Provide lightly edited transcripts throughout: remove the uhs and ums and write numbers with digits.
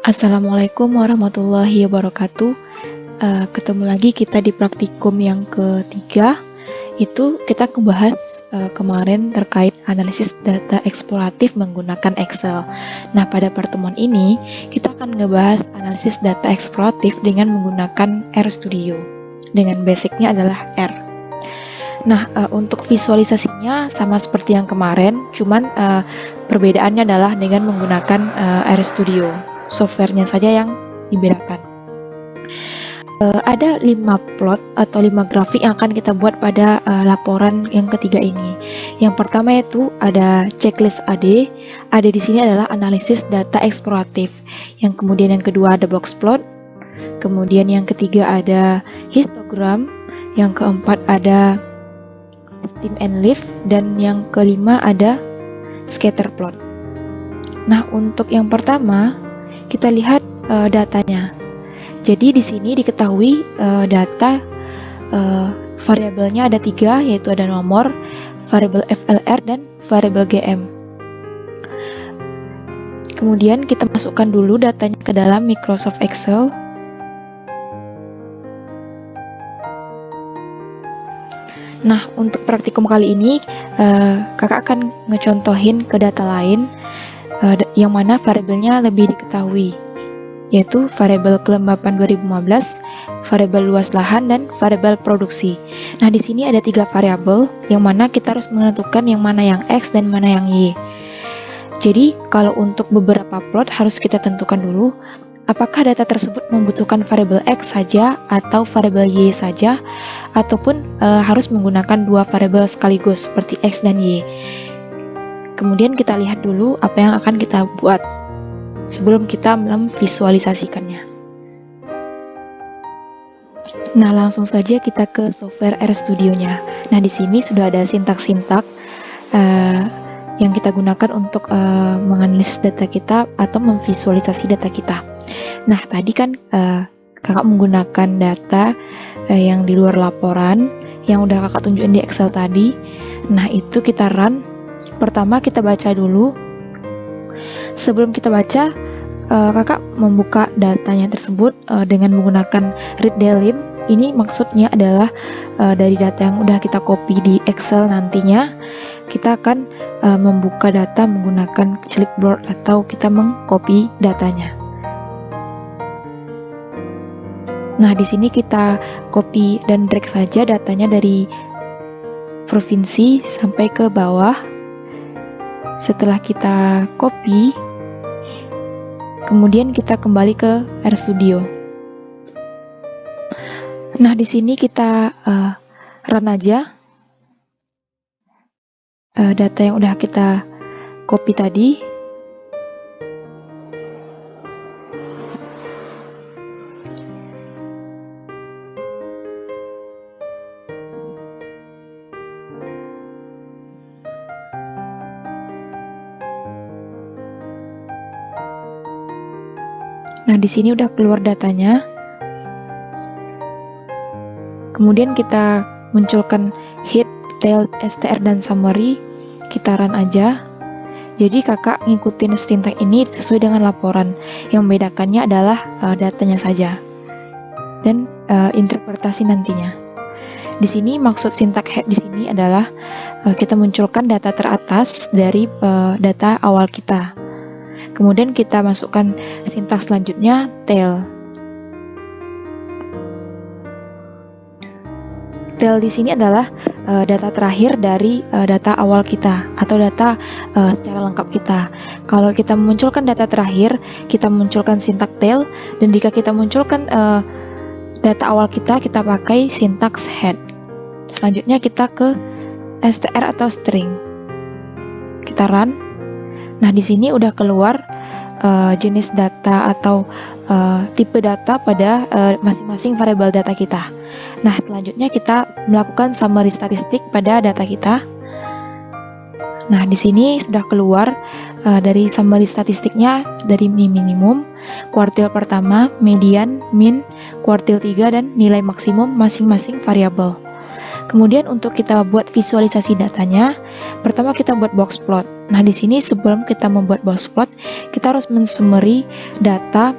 Assalamualaikum warahmatullahi wabarakatuh. Ketemu lagi kita di praktikum yang ketiga. Itu kita membahas kemarin terkait analisis data eksploratif menggunakan Excel. Nah, pada pertemuan ini kita akan ngebahas analisis data eksploratif dengan menggunakan RStudio. Dengan basicnya adalah R. Nah, untuk visualisasinya sama seperti yang kemarin, cuman perbedaannya adalah dengan menggunakan RStudio. Softwarenya saja yang dibedakan. Ada 5 plot atau 5 grafik yang akan kita buat pada laporan yang ketiga ini. Yang pertama itu ada checklist AD. AD di sini adalah analisis data eksploratif. Yang kemudian yang kedua ada box plot. Kemudian yang ketiga ada histogram. Yang keempat ada stem and leaf, dan yang kelima ada scatter plot. Nah, untuk yang pertama kita lihat datanya. Jadi di sini diketahui data variabelnya ada 3, yaitu ada nomor, variabel FLR, dan variabel GM. Kemudian kita masukkan dulu datanya ke dalam Microsoft Excel. Nah, untuk praktikum kali ini kakak akan ngecontohin ke data lain yang mana variabelnya lebih diketahui, yaitu variabel kelembapan 2015, variabel luas lahan, dan variabel produksi. Nah, di sini ada 3 variabel yang mana kita harus menentukan yang mana yang X dan mana yang Y. Jadi, kalau untuk beberapa plot harus kita tentukan dulu apakah data tersebut membutuhkan variabel X saja atau variabel Y saja, ataupun harus menggunakan 2 variabel sekaligus seperti X dan Y. Kemudian kita lihat dulu apa yang akan kita buat sebelum kita memvisualisasikannya. Nah, langsung saja kita ke software RStudio-nya. Nah, di sini sudah ada sintak-sintak yang kita gunakan untuk menganalisis data kita atau memvisualisasi data kita. Nah, tadi kan kakak menggunakan data yang di luar laporan yang udah kakak tunjukin di Excel tadi. Nah, itu kita run. Pertama kita baca dulu. Sebelum kita baca, kakak membuka datanya tersebut dengan menggunakan read dalim. Ini maksudnya adalah dari data yang udah kita copy di Excel, nantinya kita akan membuka data menggunakan clipboard atau kita mengcopy datanya. Nah, di sini kita copy dan drag saja datanya dari provinsi sampai ke bawah. Setelah kita copy, kemudian kita kembali ke RStudio. Nah, di sini kita run aja data yang udah kita copy tadi. Nah, di sini udah keluar datanya. Kemudian kita munculkan head, tail, str, dan summary. Kita run aja. Jadi kakak ngikutin sintak ini sesuai dengan laporan. Yang membedakannya adalah datanya saja dan interpretasi nantinya. Di sini maksud sintak head di sini adalah kita munculkan data teratas dari data awal kita. Kemudian kita masukkan sintak selanjutnya tail. Tail di sini adalah data terakhir dari data awal kita atau data secara lengkap kita. Kalau kita memunculkan data terakhir, kita munculkan sintak tail, dan jika kita munculkan data awal kita pakai sintaks head. Selanjutnya kita ke str atau string. Kita run. Nah, di sini udah keluar jenis data atau tipe data pada masing-masing variabel data kita. Nah, selanjutnya kita melakukan summary statistik pada data kita. Nah, di sini sudah keluar dari summary statistiknya dari minimum, kuartil pertama, median, min, kuartil 3, dan nilai maksimum masing-masing variabel. Kemudian untuk kita buat visualisasi datanya, pertama kita buat box plot. Nah, di sini sebelum kita membuat box plot, kita harus mensummary data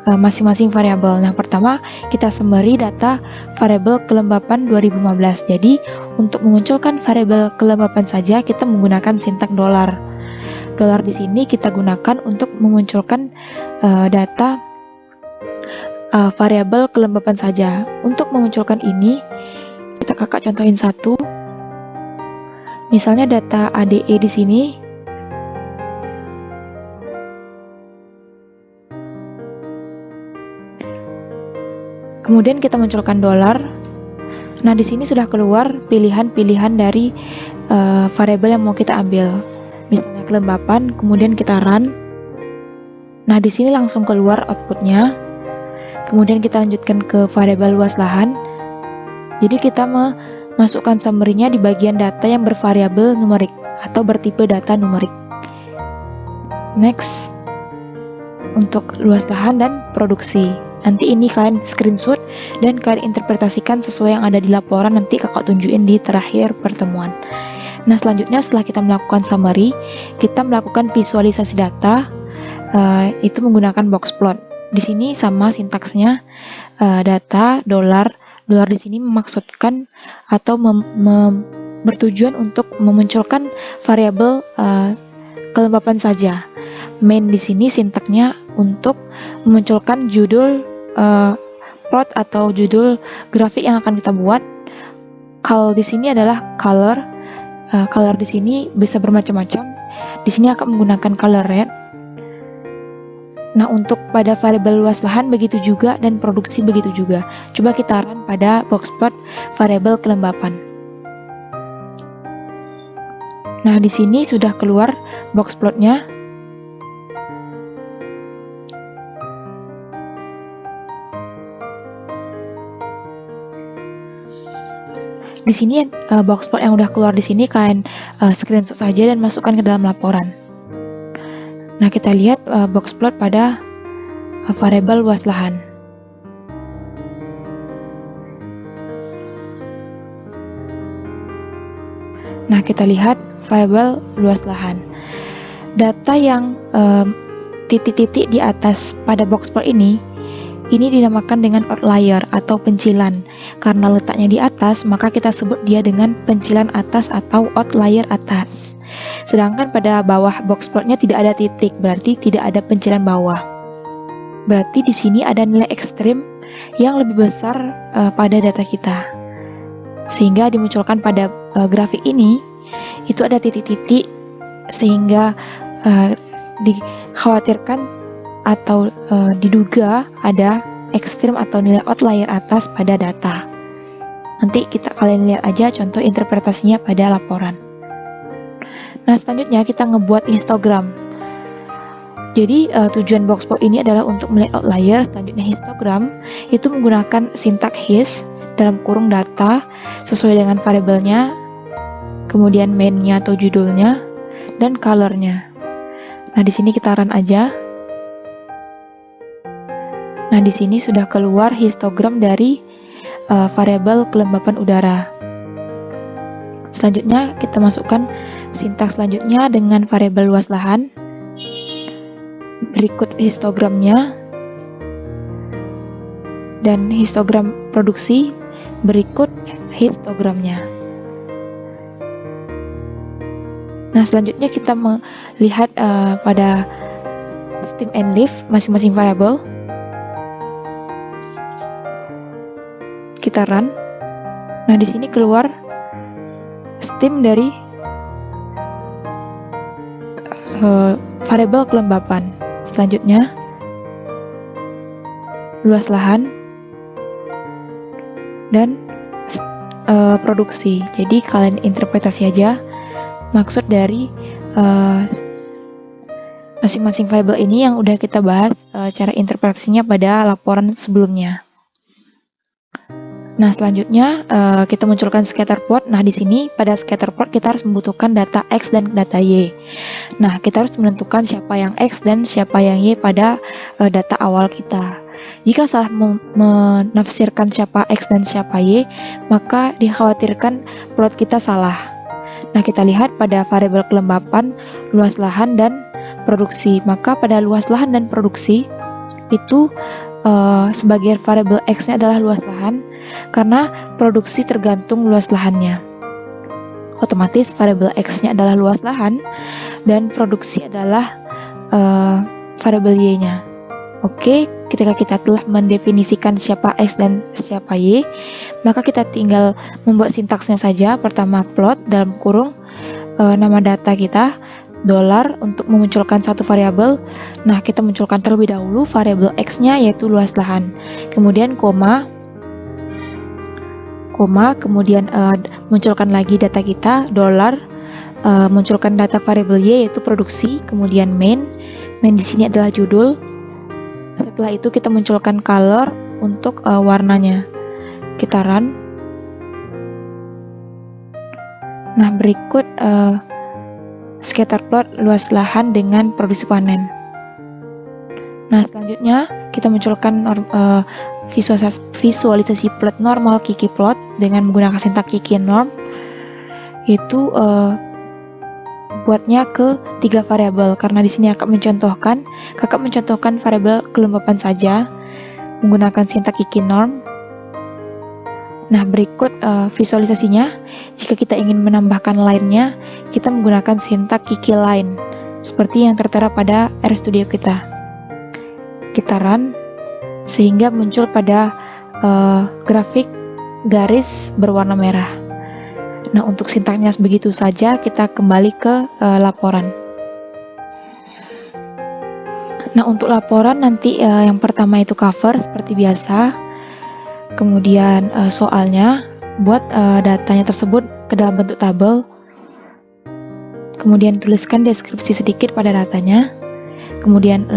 masing-masing variabel. Nah, pertama kita summary data variabel kelembapan 2015. Jadi, untuk memunculkan variabel kelembapan saja kita menggunakan sintak $. Dolar di sini kita gunakan untuk memunculkan data variabel kelembapan saja. Untuk memunculkan ini, kita kakak contohin satu. Misalnya data ADE di sini. Kemudian kita munculkan $. Nah, di sini sudah keluar pilihan-pilihan dari variabel yang mau kita ambil. Misalnya kelembapan, kemudian kita run. Nah, di sini langsung keluar outputnya. Kemudian kita lanjutkan ke variabel luas lahan. Jadi kita memasukkan summary-nya di bagian data yang bervariabel numerik atau bertipe data numerik. Next, untuk luas lahan dan produksi. Nanti ini kalian screenshot dan kalian interpretasikan sesuai yang ada di laporan, nanti kakak tunjukin di terakhir pertemuan. Nah, selanjutnya setelah kita melakukan summary, kita melakukan visualisasi data, itu menggunakan box plot. Di sini sama sintaksnya, data $. Dolar di sini memaksudkan atau bertujuan untuk memunculkan variabel kelembapan saja. Main di sini sintaknya untuk memunculkan judul plot atau judul grafik yang akan kita buat. Kalau di sini adalah color. Color di sini bisa bermacam-macam. Di sini akan menggunakan color red. Nah, untuk pada variabel luas lahan begitu juga dan produksi begitu juga. Coba kita run pada box plot variabel kelembapan. Nah, di sini sudah keluar box plotnya. Di sini box plot yang udah keluar di sini kalian screenshot saja dan masukkan ke dalam laporan. Nah, kita lihat box plot pada variabel luas lahan. Nah, kita lihat variabel luas lahan. Data yang titik-titik di atas pada box plot ini dinamakan dengan outlier atau pencilan. Karena letaknya di atas, maka kita sebut dia dengan pencilan atas atau outlier atas. Sedangkan pada bawah box plotnya tidak ada titik, berarti tidak ada pencilan bawah. Berarti di sini ada nilai ekstrim yang lebih besar pada data kita. Sehingga dimunculkan pada grafik ini, itu ada titik-titik sehingga dikhawatirkan atau diduga ada ekstrim atau nilai outlier atas pada data. Nanti kalian lihat aja contoh interpretasinya pada laporan. Nah, selanjutnya kita ngebuat histogram. Jadi tujuan box plot ini adalah untuk melihat outlier. Selanjutnya histogram itu menggunakan sintak his dalam kurung data sesuai dengan variabelnya, kemudian main-nya atau judulnya, dan color-nya. Nah, di sini kita run aja. Nah, di sini sudah keluar histogram dari variabel kelembapan udara. Selanjutnya kita masukkan sintaks selanjutnya dengan variabel luas lahan. Berikut histogramnya. Dan histogram produksi berikut histogramnya. Nah, selanjutnya kita melihat pada stem and leaf masing-masing variabel. Kita run. Nah, di sini keluar stem dari variabel kelembapan. Selanjutnya luas lahan dan produksi. Jadi kalian interpretasi aja maksud dari masing-masing variabel ini yang udah kita bahas cara interpretasinya pada laporan sebelumnya. Nah, selanjutnya kita munculkan scatter plot. Nah, di sini pada scatter plot kita harus membutuhkan data X dan data Y. Nah, kita harus menentukan siapa yang X dan siapa yang Y pada data awal kita. Jika salah menafsirkan siapa X dan siapa Y, maka dikhawatirkan plot kita salah. Nah, kita lihat pada variabel kelembapan, luas lahan, dan produksi. Maka pada luas lahan dan produksi itu sebagai variabel X-nya adalah luas lahan, karena produksi tergantung luas lahannya. Otomatis variabel X-nya adalah luas lahan dan produksi adalah variabel Y-nya. Oke, ketika kita telah mendefinisikan siapa X dan siapa Y, maka kita tinggal membuat sintaksnya saja. Pertama, plot dalam kurung nama data kita, dolar untuk memunculkan satu variabel. Nah, kita munculkan terlebih dahulu variabel X-nya yaitu luas lahan. Kemudian koma, kemudian munculkan lagi data kita, dolar, munculkan data variabel Y yaitu produksi, kemudian main di sini adalah judul. Setelah itu kita munculkan color untuk warnanya. Kita run. Nah, berikut scatter plot luas lahan dengan produksi panen. Nah, selanjutnya kita munculkan visualisasi plot normal Kiki plot dengan menggunakan sintak Kiki norm. Itu buatnya ke 3 variabel, karena di sini kakak mencontohkan variabel kelembapan saja menggunakan sintak Kiki norm. Nah, berikut visualisasinya. Jika kita ingin menambahkan line-nya, kita menggunakan sintak Kiki line seperti yang tertera pada RStudio kita. Kita run sehingga muncul pada grafik garis berwarna merah. Nah, untuk sintaknya begitu saja. Kita kembali ke laporan. Nah, untuk laporan nanti yang pertama itu cover seperti biasa. Kemudian soalnya, buat datanya tersebut ke dalam bentuk tabel. Kemudian tuliskan deskripsi sedikit pada datanya. Kemudian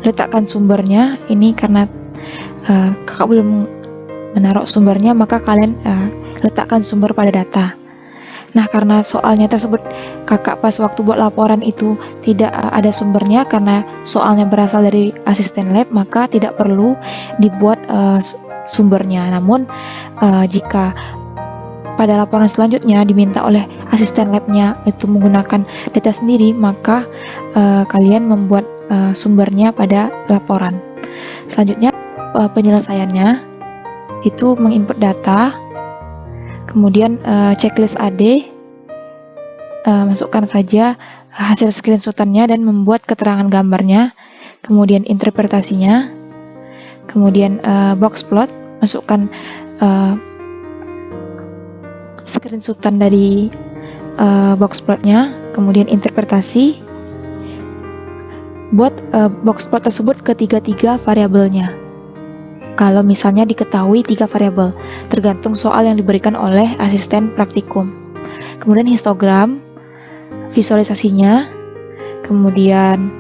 letakkan sumbernya. Ini karena kakak belum menaruh sumbernya, maka kalian letakkan sumber pada data. Nah, karena soalnya tersebut kakak pas waktu buat laporan itu tidak ada sumbernya karena soalnya berasal dari asisten lab, maka tidak perlu dibuat sumbernya. Namun jika pada laporan selanjutnya diminta oleh asisten labnya itu menggunakan data sendiri, maka kalian membuat sumbernya pada laporan. Selanjutnya penyelesaiannya itu menginput data, kemudian checklist AD, masukkan saja hasil screenshotannya dan membuat keterangan gambarnya, kemudian interpretasinya, kemudian box plot, masukkan screenshotan dari box plotnya, kemudian interpretasi, buat box plot tersebut ke tiga variabelnya. Kalau misalnya diketahui 3 variabel, tergantung soal yang diberikan oleh asisten praktikum. Kemudian histogram, visualisasinya, kemudian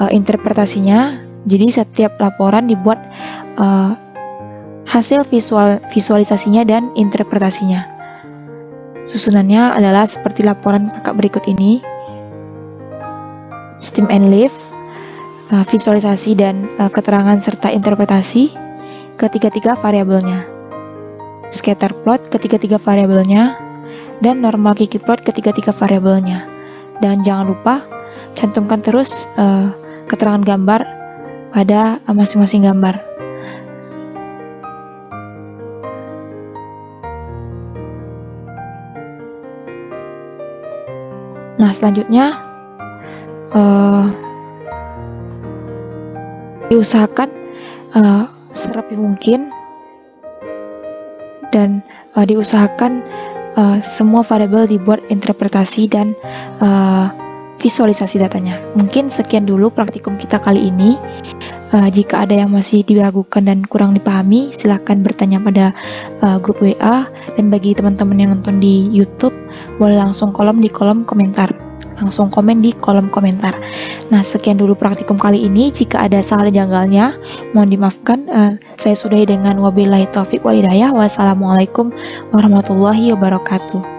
interpretasinya. Jadi setiap laporan dibuat hasil visualisasinya dan interpretasinya. Susunannya adalah seperti laporan kakak berikut ini: Steam and Leaf, visualisasi dan keterangan serta interpretasi ketiga variabelnya, scatter plot ketiga variabelnya, dan normal Kiki plot ketiga variabelnya. Dan jangan lupa cantumkan terus keterangan gambar pada masing-masing gambar. Nah, selanjutnya diusahakan serapi mungkin dan diusahakan semua variabel dibuat interpretasi dan visualisasi datanya. Mungkin sekian dulu praktikum kita kali ini. Jika ada yang masih diragukan dan kurang dipahami, silahkan bertanya pada grup WA, dan bagi teman-teman yang nonton di YouTube boleh langsung komen di kolom komentar. Nah, sekian dulu praktikum kali ini. Jika ada salah dan janggalnya, mohon dimaafkan. Saya sudahi dengan wabillahi taufik wal hidayah. Wassalamualaikum warahmatullahi wabarakatuh.